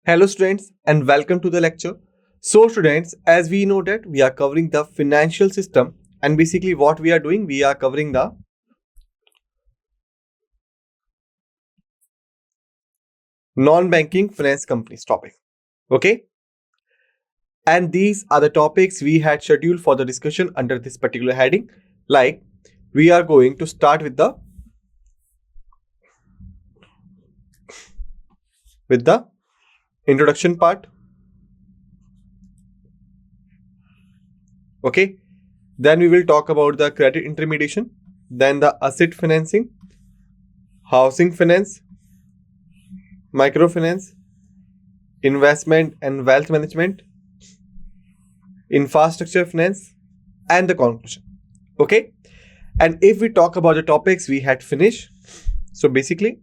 Hello students and welcome to the lecture. So students, as we know that we are covering the financial system, and basically what we are doing, we are covering the non-banking finance companies topic. Okay. And these are the topics we had scheduled for the discussion under this particular heading. Like we are going to start with the introduction part. Okay. Then we will talk about the credit intermediation, then the asset financing, housing finance, microfinance, investment and wealth management, infrastructure finance, and the conclusion. Okay. And if we talk about the topics we had finished, so basically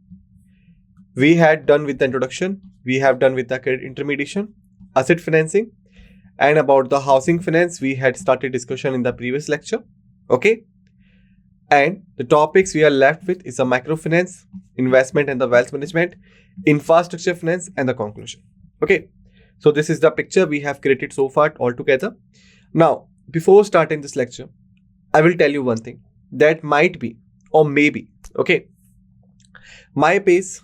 we had done with the introduction, we have done with the credit intermediation, asset financing, and about the housing finance we had started discussion in the previous lecture. Okay. And the topics we are left with is the microfinance, investment and the wealth management, infrastructure finance, and the conclusion. Okay. So this is the picture we have created so far all together. Now, before starting this lecture, I will tell you one thing that might be or maybe, okay, my pace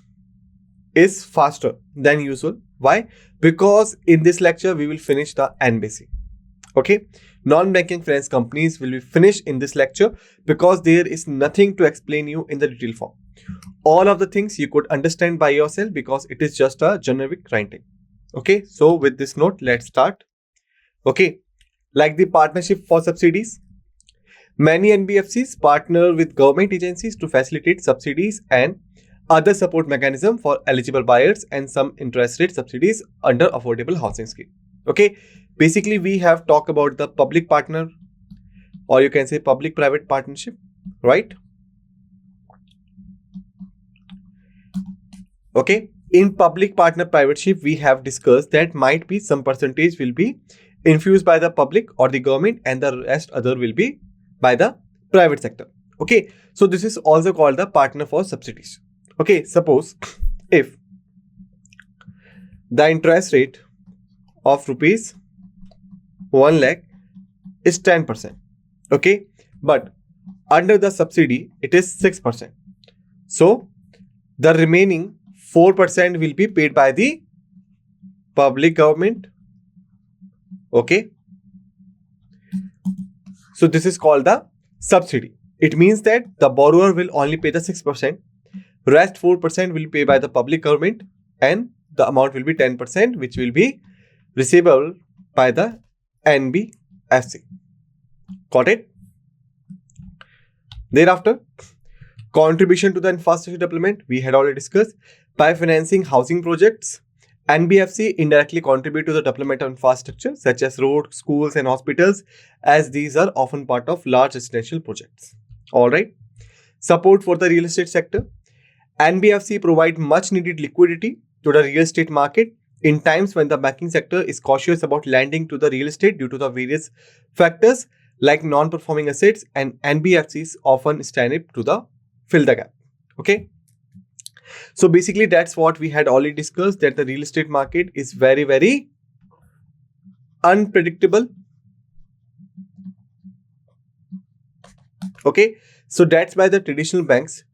is faster than usual. Why? Because in this lecture, we will finish the NBFC. Okay. Non-banking finance companies will be finished in this lecture because there is nothing to explain you in the detail form. All of the things you could understand by yourself because it is just a generic writing. Okay. So with this note, let's start. Okay. Like the partnership for subsidies, many NBFCs partner with government agencies to facilitate subsidies and other support mechanism for eligible buyers and some interest rate subsidies under affordable housing scheme. Okay, basically we have talked about the public partner, or you can say public private partnership, right? Okay, in public partner partnership we have discussed that might be some percentage will be infused by the public or the government and the rest other will be by the private sector. Okay, so this is also called the partner for subsidies. Okay, suppose if the interest rate of rupees 1 lakh is 10%, okay, but under the subsidy it is 6%. So the remaining 4% will be paid by the public government. Okay, so this is called the subsidy. It means that the borrower will only pay the 6%. Rest 4% will pay by the public government and the amount will be 10% which will be receivable by the NBFC. Got it? Thereafter, contribution to the infrastructure development we had already discussed. By financing housing projects, NBFC indirectly contribute to the development of infrastructure such as roads, schools and hospitals, as these are often part of large residential projects. Alright. Support for the real estate sector. NBFC provide much needed liquidity to the real estate market in times when the banking sector is cautious about lending to the real estate due to the various factors like non-performing assets, and NBFCs often stand up to the fill the gap. Okay. So basically that's what we had already discussed, that the real estate market is very, very unpredictable. Okay. So that's why the traditional banks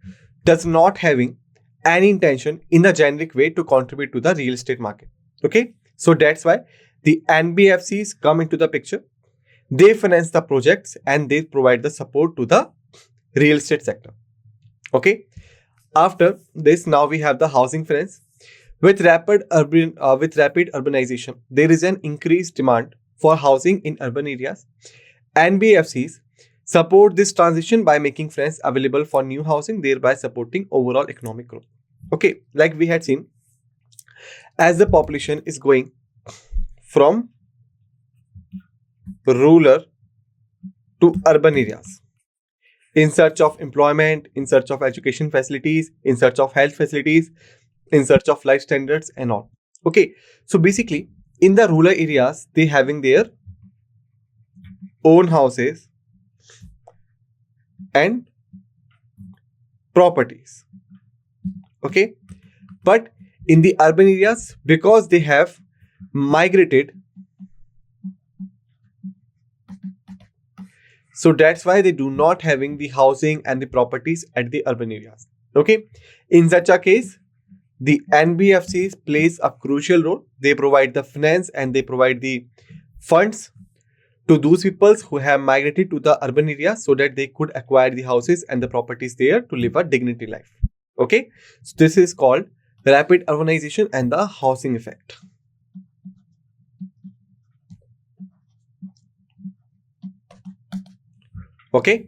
does not having any intention in a generic way to contribute to the real estate market. Okay. So that's why the NBFCs come into the picture. They finance the projects and they provide the support to the real estate sector. Okay. After this, now we have the housing finance. With rapid urbanization, there is an increased demand for housing in urban areas. NBFCs support this transition by making finance available for new housing, thereby supporting overall economic growth. Okay, like we had seen, as the population is going from rural to urban areas in search of employment, in search of education facilities, in search of health facilities, in search of life standards and all. Okay, so basically in the rural areas, they having their own houses and properties. Okay, but in the urban areas because they have migrated. So that's why they do not having the housing and the properties at the urban areas. Okay. In such a case, the NBFCs plays a crucial role. They provide the finance and they provide the funds to those people who have migrated to the urban area so that they could acquire the houses and the properties there to live a dignity life. Okay. So this is called rapid urbanization and the housing effect. Okay.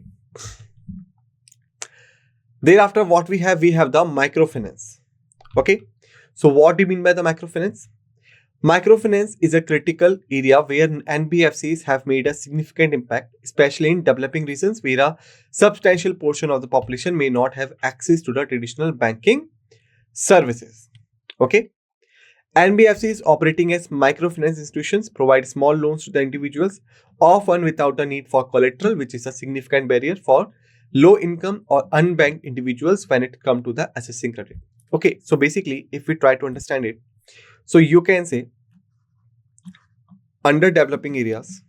Thereafter, what we have the microfinance. Okay. So what do you mean by the microfinance? Microfinance is a critical area where NBFCs have made a significant impact, especially in developing regions where a substantial portion of the population may not have access to the traditional banking services. Okay. NBFCs operating as microfinance institutions provide small loans to the individuals, often without the need for collateral, which is a significant barrier for low income or unbanked individuals when it comes to the assessing credit. Okay, so basically, if we try to understand it, so you can say under developing areas,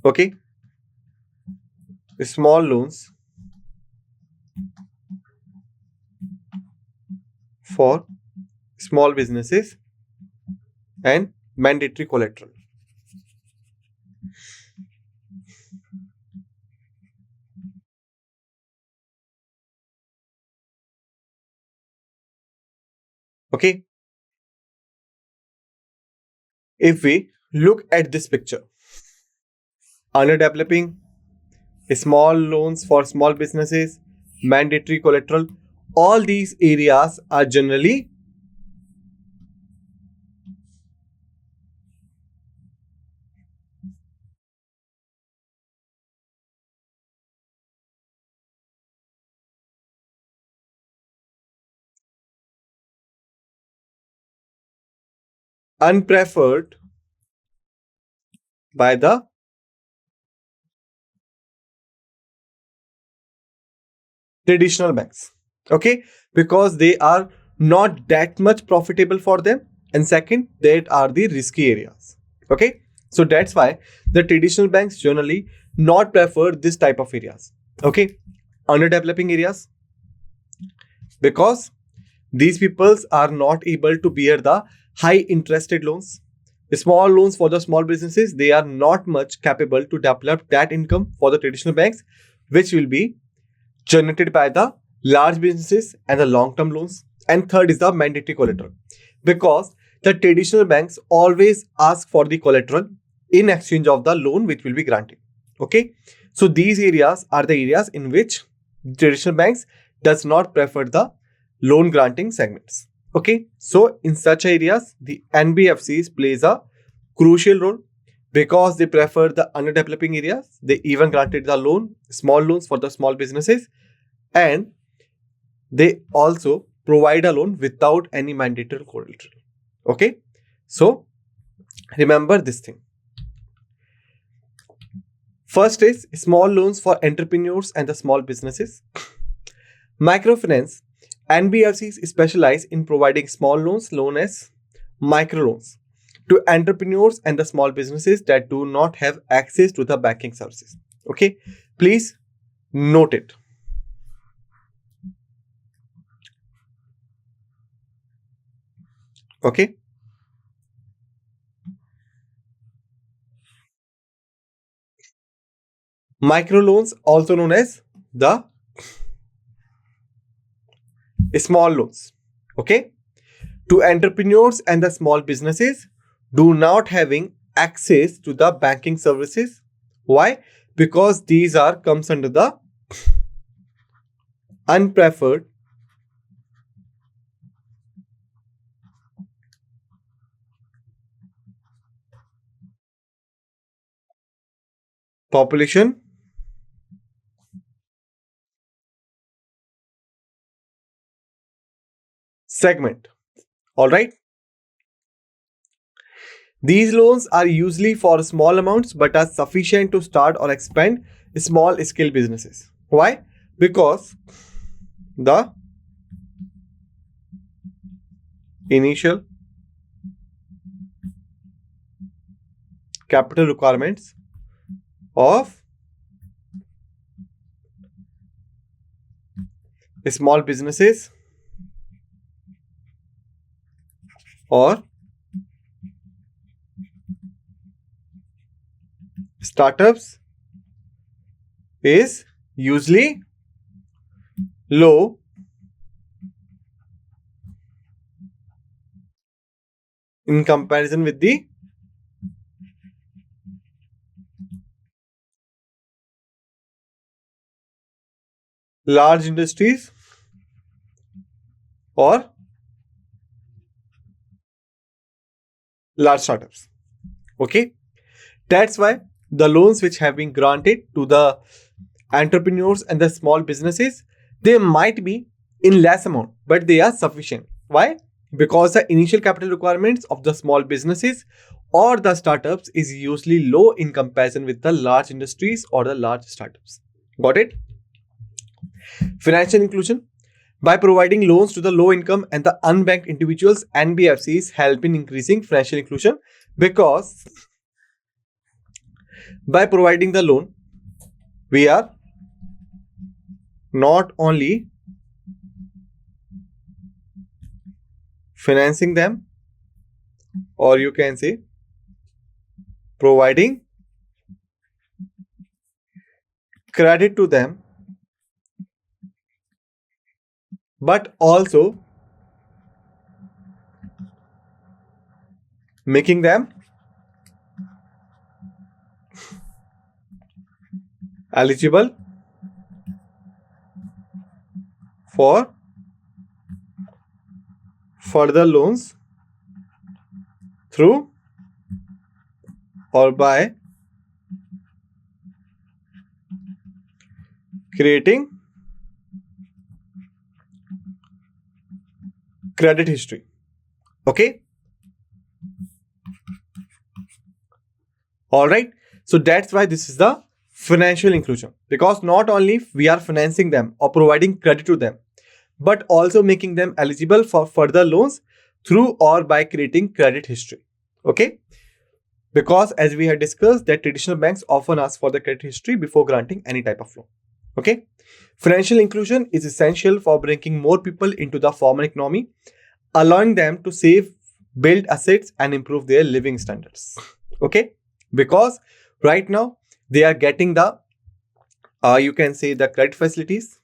okay, small loans for small businesses and mandatory collateral. Okay. If we look at this picture, under developing, small loans for small businesses, mandatory collateral, all these areas are generally unpreferred by the traditional banks. Okay, because they are not that much profitable for them, and second, that are the risky areas. Okay, so that's why the traditional banks generally not prefer this type of areas. Okay, under developing areas, because these peoples are not able to bear the high interested loans. The small loans for the small businesses, they are not much capable to develop that income for the traditional banks, which will be generated by the large businesses and the long-term loans. And third is the mandatory collateral, because the traditional banks always ask for the collateral in exchange of the loan which will be granted. Okay, so these areas are the areas in which traditional banks does not prefer the loan granting segments. Okay, so in such areas, the NBFCs plays a crucial role because they prefer the underdeveloping areas. They even granted the small loans for the small businesses, and they also provide a loan without any mandatory collateral. Okay, so remember this thing. First is small loans for entrepreneurs and the small businesses. Microfinance, NBFCs specialize in providing small loans known as microloans to entrepreneurs and the small businesses that do not have access to the banking services. Okay, please note it. Okay. Microloans, also known as the small loans. Okay. To entrepreneurs and the small businesses do not having access to the banking services. Why? Because these are comes under the unpreferred population segment. All right. These loans are usually for small amounts but are sufficient to start or expand small scale businesses. Why? Because the initial capital requirements of small businesses or startups is usually low in comparison with the large industries or large startups. Okay, that's why the loans which have been granted to the entrepreneurs and the small businesses, they might be in less amount, but they are sufficient. Why? Because the initial capital requirements of the small businesses or the startups is usually low in comparison with the large industries or the large startups. Got it? Financial inclusion. By providing loans to the low income and the unbanked individuals, NBFCs help in increasing financial inclusion, because by providing the loan, we are not only financing them, or you can say providing credit to them, but also making them eligible for further loans through or by creating credit history. Okay. All right. So that's why this is the financial inclusion, because not only we are financing them or providing credit to them, but also making them eligible for further loans through or by creating credit history. Okay. Because as we had discussed that traditional banks often ask for the credit history before granting any type of loan. Okay. Financial inclusion is essential for bringing more people into the formal economy, allowing them to save, build assets and improve their living standards. Okay. Because right now they are getting the, you can say the credit facilities,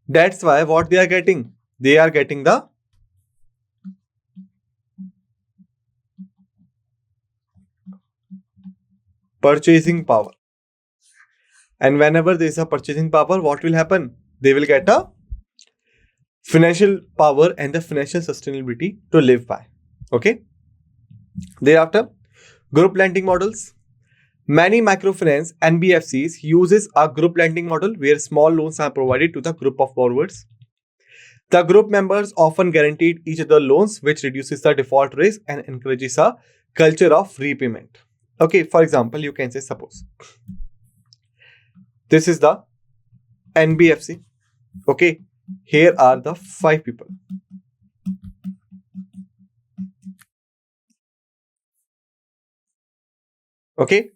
That's why what they are getting? They are getting the purchasing power. And whenever there is a purchasing power, what will happen? They will get a financial power and the financial sustainability to live by. Okay. Thereafter, group lending models. Many microfinance NBFCs uses a group lending model where small loans are provided to the group of borrowers. The group members often guaranteed each other loans, which reduces the default risk and encourages a culture of repayment. Okay, for example, you can say, suppose this is the NBFC. Okay, here are the 5 people. Okay,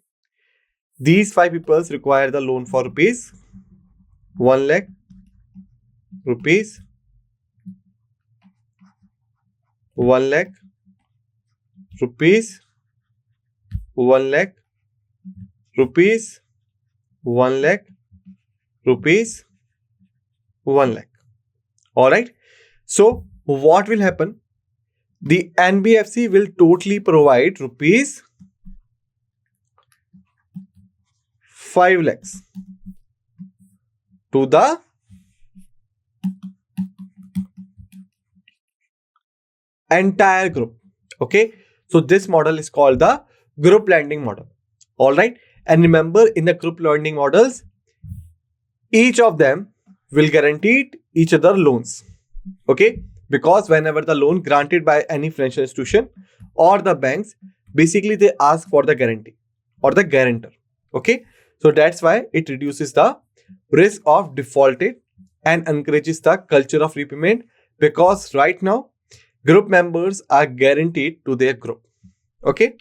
these 5 people require the loan for rupees 1 lakh, rupees 1 lakh, rupees 1 lakh, rupees 1 lakh, rupees 1 lakh. All right. So what will happen? The NBFC will totally provide rupees 5 lakhs to the entire group. Okay. So this model is called the group lending model. All right. And remember, in the group lending models, each of them will guarantee each other loans. Okay. Because whenever the loan granted by any financial institution or the banks, basically they ask for the guarantee or the guarantor. Okay. So that's why it reduces the risk of defaulted and encourages the culture of repayment, because right now group members are guaranteed to their group. Okay.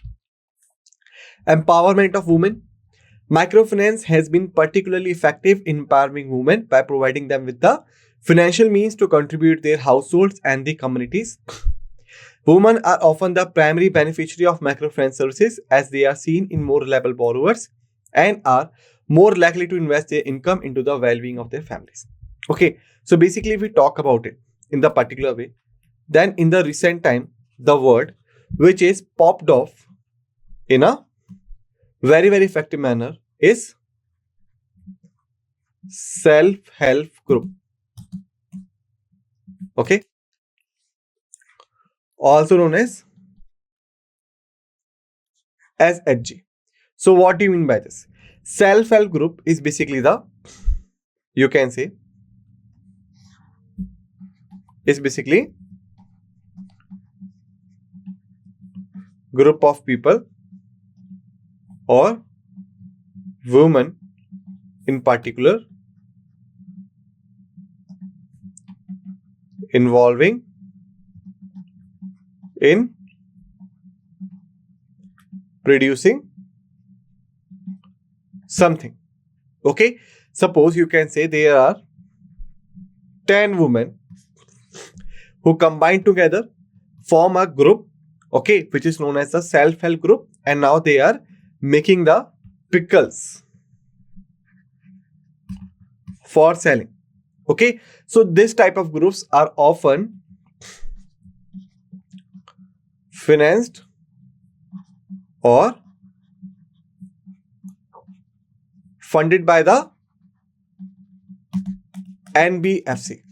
Empowerment of women. Microfinance has been particularly effective in empowering women by providing them with the financial means to contribute their households and the communities. Women are often the primary beneficiary of microfinance services, as they are seen in more reliable borrowers and are more likely to invest their income into the well-being of their families. Okay, so basically if we talk about it in the particular way, then in the recent time, the word which is popped off in a very, very effective manner is self-help group. Okay, also known as HG. So what do you mean by this? Self-help group is basically the, you can say, is basically group of people or women in particular involving in producing something. Okay, suppose you can say there are 10 women who combine together, form a group, okay, which is known as the self-help group, and now they are making the pickles for selling. Okay, so this type of groups are often financed or funded by the NBFC.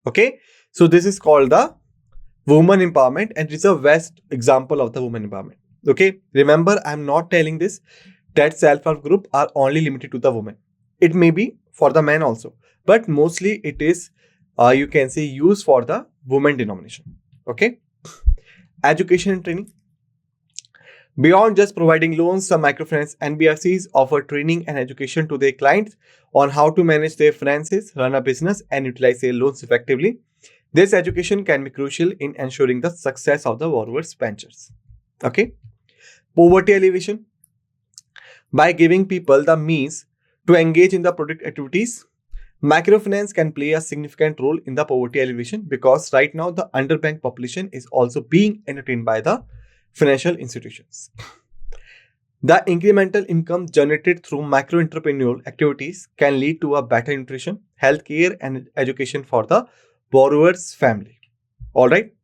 Okay, so this is called the woman empowerment, and it's a best example of the woman empowerment. Okay, remember, I'm not telling this that self-help group are only limited to the women. It may be for the men also, but mostly it is you can say used for the women denomination. Okay, education and training. Beyond just providing loans, some microfinance NBFCs offer training and education to their clients on how to manage their finances, run a business, and utilize their loans effectively. This education can be crucial in ensuring the success of the borrower's ventures. Okay. Poverty alleviation. By giving people the means to engage in the product activities, microfinance can play a significant role in the poverty alleviation, because right now the underbanked population is also being entertained by the financial institutions. The incremental income generated through micro-entrepreneurial activities can lead to a better nutrition, healthcare, and education for the borrower's family. Alright.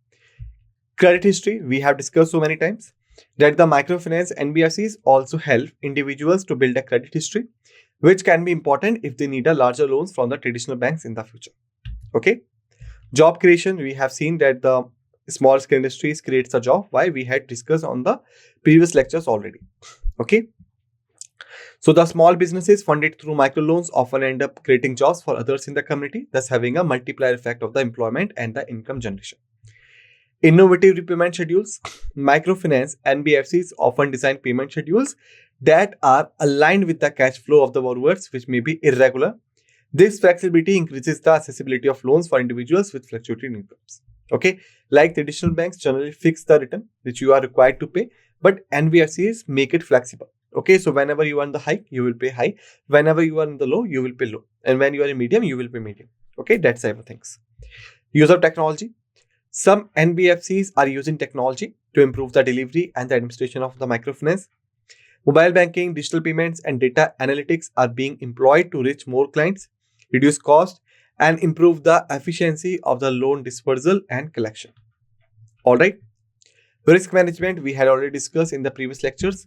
Credit history. We have discussed so many times that the microfinance NBFCs also help individuals to build a credit history, which can be important if they need a larger loans from the traditional banks in the future. Okay. Job creation. We have seen that the small scale industries creates a job. Why? We had discussed on the previous lectures already. Okay. So the small businesses funded through microloans often end up creating jobs for others in the community, thus having a multiplier effect of the employment and the income generation. Innovative repayment schedules. Microfinance NBFCs often design payment schedules that are aligned with the cash flow of the borrowers, which may be irregular. This flexibility increases the accessibility of loans for individuals with fluctuating incomes. Okay, like traditional banks generally fix the return which you are required to pay, but NBFCs make it flexible. Okay, so whenever you are in the high, you will pay high. Whenever you are in the low, you will pay low. And when you are in medium, you will pay medium. Okay, that type of things. Use of technology. Some NBFCs are using technology to improve the delivery and the administration of the microfinance. Mobile banking, digital payments, and data analytics are being employed to reach more clients, reduce cost, and improve the efficiency of the loan dispersal and collection. Alright. Risk management. We had already discussed in the previous lectures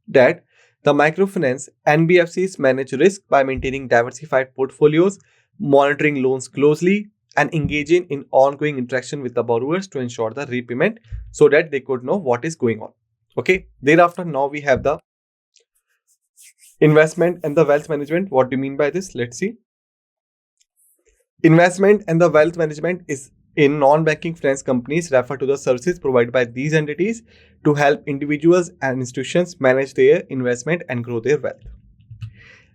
that the microfinance NBFCs manage risk by maintaining diversified portfolios, monitoring loans closely, and engaging in ongoing interaction with the borrowers to ensure the repayment so that they could know what is going on. Okay. Thereafter, now we have the investment and the wealth management. What do you mean by this? Let's see. Investment and the wealth management is in non-banking finance companies refer to the services provided by these entities to help individuals and institutions manage their investment and grow their wealth.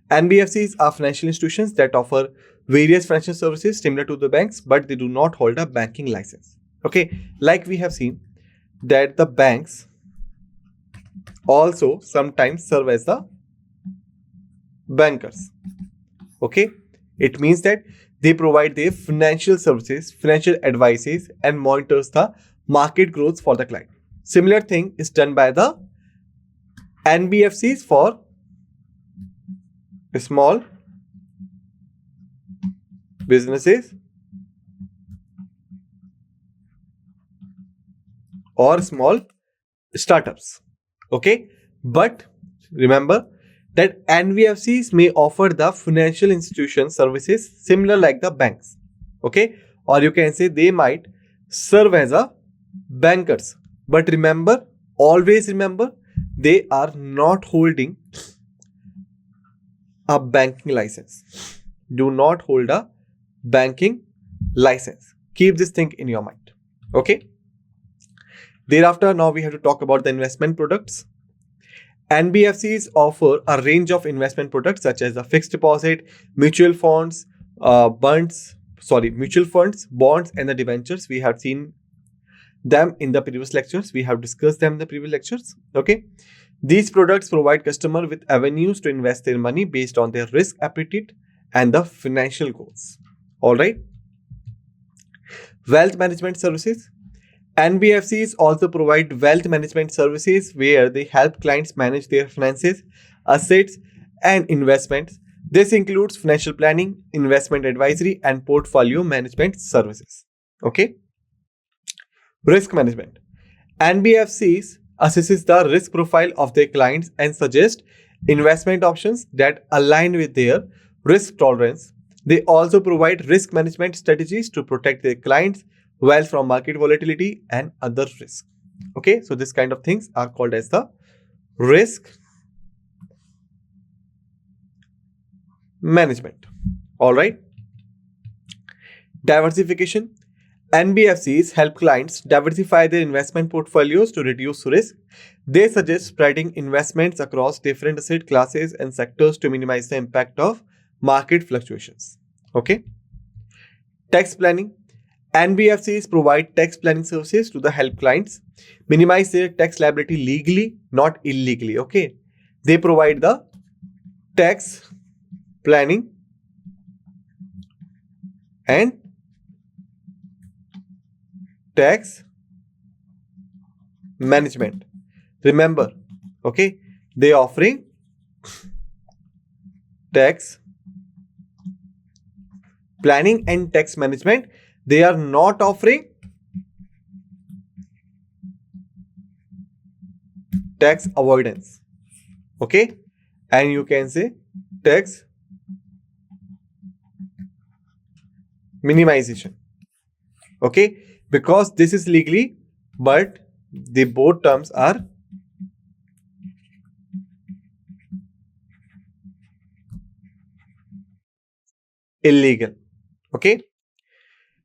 NBFCs are financial institutions that offer various financial services similar to the banks, but they do not hold a banking license. Okay, like we have seen that the banks also sometimes serve as the bankers. Okay, it means that they provide their financial services, financial advices, and monitors the market growth for the client. Similar thing is done by the NBFCs for small businesses or small startups. Okay, but remember that NBFCs may offer the financial institution services similar like the banks. Okay, or you can say they might serve as a bankers. But remember, always remember, they are not holding a banking license. Do not hold a banking license. Keep this thing in your mind. Okay. Thereafter, now we have to talk about the investment products. NBFCs offer a range of investment products such as the fixed deposit, mutual funds, mutual funds, bonds, and the debentures. We have seen them in the previous lectures. We have discussed them in the previous lectures. Okay. These products provide customer with avenues to invest their money based on their risk appetite and the financial goals. All right. Wealth management services. NBFCs also provide wealth management services where they help clients manage their finances, assets, and investments. This includes financial planning, investment advisory, and portfolio management services. Okay. Risk management. NBFCs assesses the risk profile of their clients and suggest investment options that align with their risk tolerance. They also provide risk management strategies to protect their clients' wealth from market volatility and other risks. Okay, so this kind of things are called as the risk management. All right. Diversification. NBFCs help clients diversify their investment portfolios to reduce risk. They suggest spreading investments across different asset classes and sectors to minimize the impact of market fluctuations. Okay. Tax planning. NBFCs provide tax planning services to the help clients minimize their tax liability legally, not illegally. Okay. They provide the tax planning and tax management. Remember, okay, they offering tax planning and tax management. They are not offering tax avoidance. Okay, and you can say tax minimization. Okay, because this is legally, but the both terms are illegal. Okay.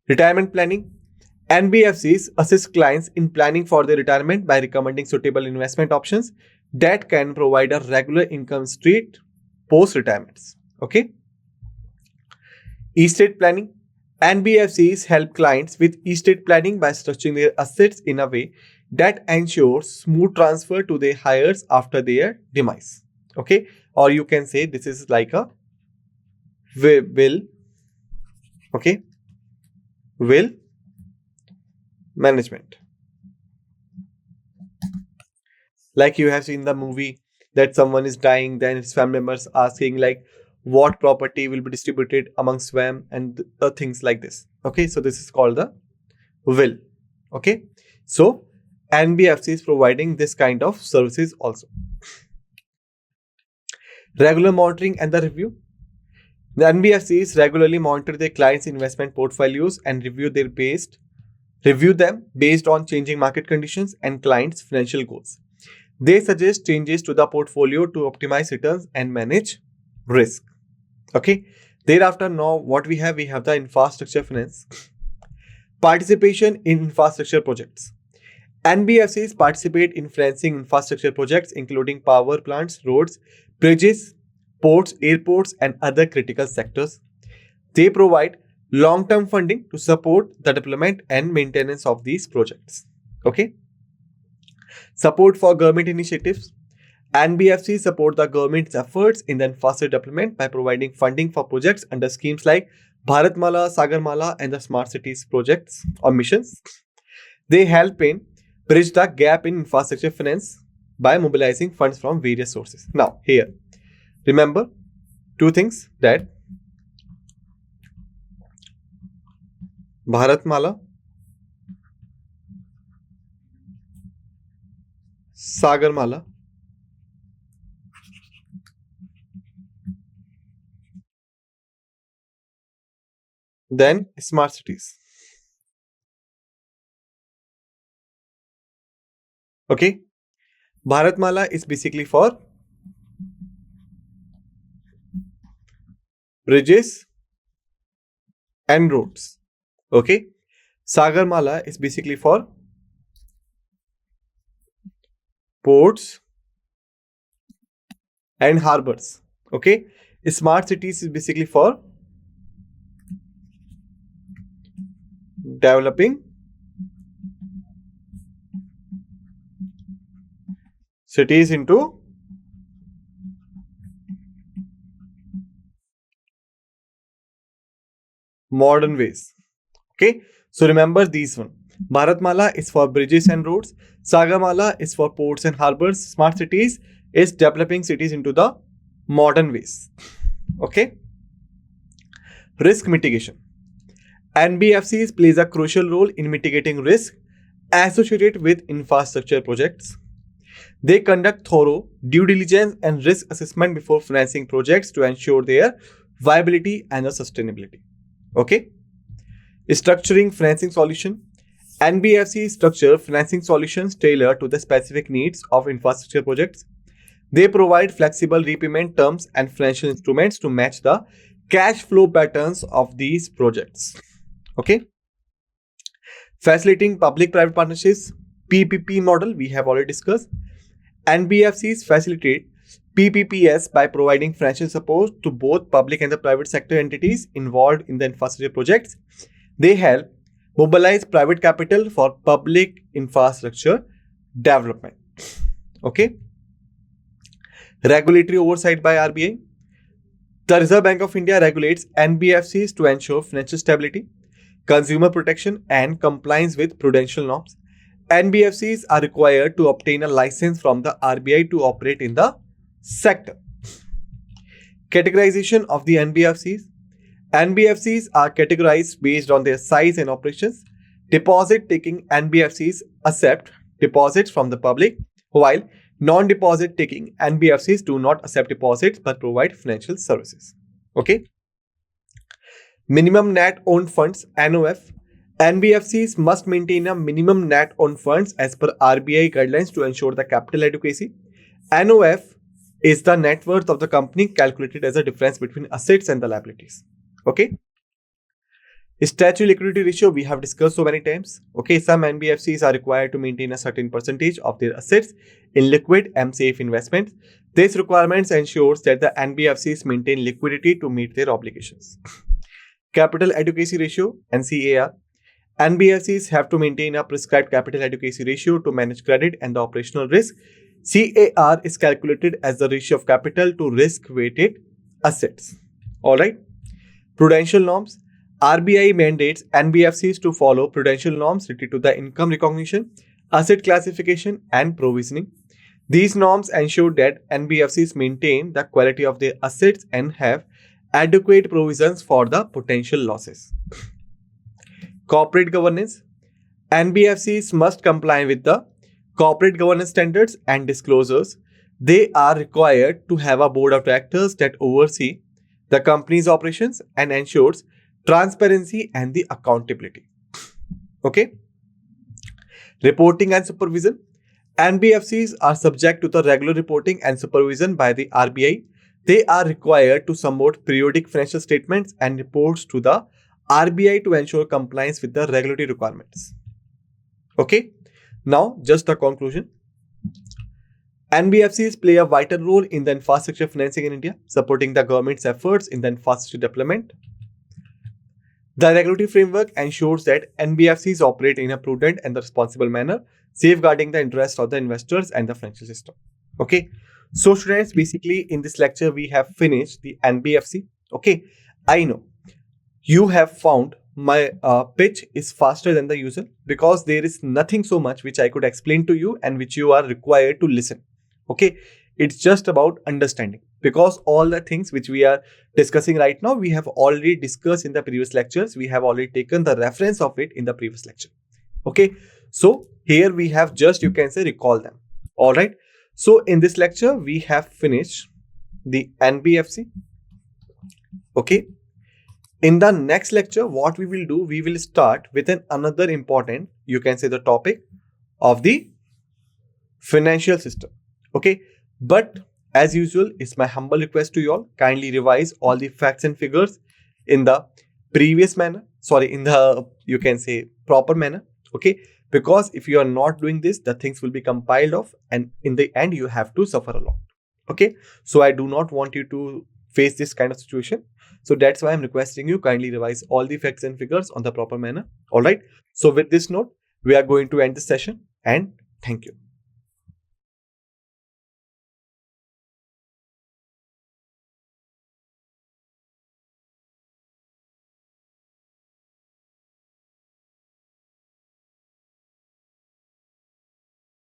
Retirement planning. NBFCs assist clients in planning for their retirement by recommending suitable investment options that can provide a regular income stream post-retirements. Okay. Estate planning. NBFCs help clients with estate planning by structuring their assets in a way that ensures smooth transfer to their heirs after their demise. Okay. Or you can say this is like a will. Okay. Will management. Like you have seen the movie that someone is dying, then his family members asking like what property will be distributed amongst them and things like this. Okay, so this is called the will. Okay, so NBFC is providing this kind of services also. Regular monitoring and the review. The NBFCs regularly monitor their clients' investment portfolios and review them based on changing market conditions and clients' financial goals. They suggest changes to the portfolio to optimize returns and manage risk. Okay. Thereafter, now what we have the infrastructure finance. Participation in infrastructure projects. NBFCs participate in financing infrastructure projects including power plants, roads, bridges, ports, airports, and other critical sectors. They provide long-term funding to support the development and maintenance of these projects. Okay. Support for government initiatives. NBFC support the government's efforts in the infrastructure development by providing funding for projects under schemes like Bharatmala, Sagarmala, and the Smart Cities projects or missions. They help in bridge the gap in infrastructure finance by mobilizing funds from various sources. Now, here, remember two things, that Bharatmala, Sagarmala, then Smart Cities. Okay. Bharatmala is basically for bridges and roads. Okay. Sagarmala is basically for ports and harbors. Okay. Smart Cities is basically for developing cities into modern ways. Okay, so remember these one. Bharatmala is for bridges and roads. Sagamala is for ports and harbors. Smart Cities is developing cities into the modern ways. Okay. Risk mitigation. NBFCs plays a crucial role in mitigating risk associated with infrastructure projects. They conduct thorough due diligence and risk assessment before financing projects to ensure their viability and sustainability. Okay. Structuring financing solution. NBFC structure financing solutions tailored to the specific needs of infrastructure projects. They provide flexible repayment terms and financial instruments to match the cash flow patterns of these projects. Okay. Facilitating public-private partnerships, PPP model we have already discussed. NBFCs facilitate PPPs by providing financial support to both public and the private sector entities involved in the infrastructure projects. They help mobilize private capital for public infrastructure development. Okay. Regulatory oversight by RBI. The Reserve Bank of India regulates NBFCs to ensure financial stability, consumer protection, and compliance with prudential norms. NBFCs are required to obtain a license from the RBI to operate in the sector. Categorization of the NBFCs. NBFCs are categorized based on their size and operations. Deposit-taking NBFCs accept deposits from the public, while non-deposit-taking NBFCs do not accept deposits but provide financial services. Okay. Minimum net owned funds (NOF). NBFCs must maintain a minimum net owned funds as per RBI guidelines to ensure the capital adequacy. NOF is the net worth of the company calculated as a difference between assets and the liabilities. Okay. Statutory liquidity ratio we have discussed so many times. Okay, some NBFCs are required to maintain a certain percentage of their assets in liquid and safe investments. This requirement ensures that the NBFCs maintain liquidity to meet their obligations. Capital adequacy ratio (CAR). NBFCs have to maintain a prescribed capital adequacy ratio to manage credit and the operational risk. CAR is calculated as the ratio of capital to risk-weighted assets. Alright. Prudential norms. RBI mandates NBFCs to follow prudential norms related to the income recognition, asset classification, and provisioning. These norms ensure that NBFCs maintain the quality of their assets and have adequate provisions for the potential losses. Corporate governance. NBFCs must comply with the corporate governance standards and disclosures. They are required to have a board of directors that oversee the company's operations and ensures transparency and the accountability. Okay. Reporting and supervision. NBFCs are subject to the regular reporting and supervision by the RBI. They are required to submit periodic financial statements and reports to the RBI to ensure compliance with the regulatory requirements. Okay. Now, just a conclusion. NBFCs play a vital role in the infrastructure financing in India, supporting the government's efforts in the infrastructure development. The regulatory framework ensures that NBFCs operate in a prudent and responsible manner, safeguarding the interests of the investors and the financial system. Okay, so students, basically in this lecture we have finished the NBFC. Okay, I know you have found my pitch is faster than the usual because there is nothing so much which I could explain to you and which you are required to listen. Okay, it's just about understanding because all the things which we are discussing right now we have already discussed in the previous lectures. We have already taken the reference of it in the previous lecture. Okay, so here we have just, you can say, recall them. All right, so in this lecture we have finished the NBFC. Okay, in the next lecture what we will do, we will start with another important, you can say, the topic of the financial system. Okay, but as usual, it's my humble request to you all, kindly revise all the facts and figures in the previous manner, sorry, in the, you can say, proper manner. Okay, because if you are not doing this, the things will be compiled off and in the end you have to suffer a lot. Okay, so I do not want you to face this kind of situation, so that's why I'm requesting you kindly revise all the facts and figures on the proper manner. All right, so with this note we are going to end this session and thank you.